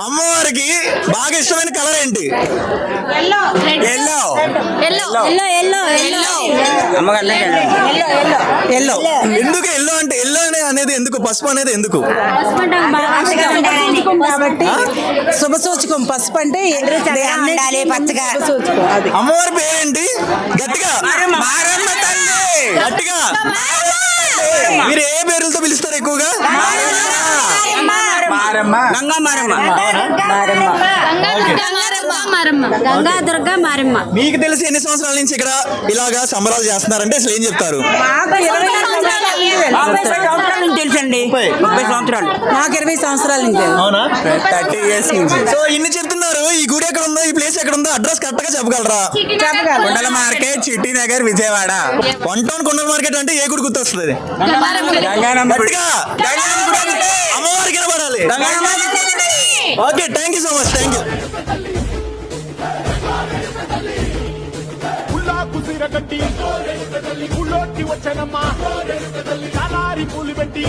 అమ్మవారికి బాగా ఇష్టమైన కలర్ ఏంటి? Yellow yellow. ఎందుకు ఎల్లో అంటే ఎల్లో అనేది ఎందుకు? పసుపు అనేది ఎందుకు? కాబట్టి శుభ సూచకం. పసుపు అంటే ఉండాలి పచ్చగా. అమ్మవారి పేరేంటి? గట్టిగా గట్టిగా. మీరు ఏ పేర్లతో పిలుస్తారు ఎక్కువగా? గంగా దుర్గా మారమ్మ. మీకు తెలిసి ఎన్ని సంవత్సరాల నుంచి ఇక్కడ ఇలాగా సంబరాలు చేస్తున్నారంటే అసలు ఏం చెప్తారు? 30 సంవత్సరాల నుంచి తెలుసండి. 30 సంవత్సరాలు. నాకు 20 సంవత్సరాల నుంచి. అవునా? 30 years నుంచి. సో ఇన్ని చెప్తున్నారు. ఈ గుడి ఎక్కడ ఉందో, ఈ ప్లేస్ ఎక్కడ ఉందో అడ్రస్ కరెక్ట్ గా చెప్పగలరా? Kondala market, Chitti Nagar, Vijayawada. One town Kondala market అంటే ఏ గుడి గుర్తొస్తుంది? అమ్మవారికి కనబడాలి. Okay, thank you so much. Thank you. కుసిరగట్టి వచ్చనమ్మా పూలు పెట్టి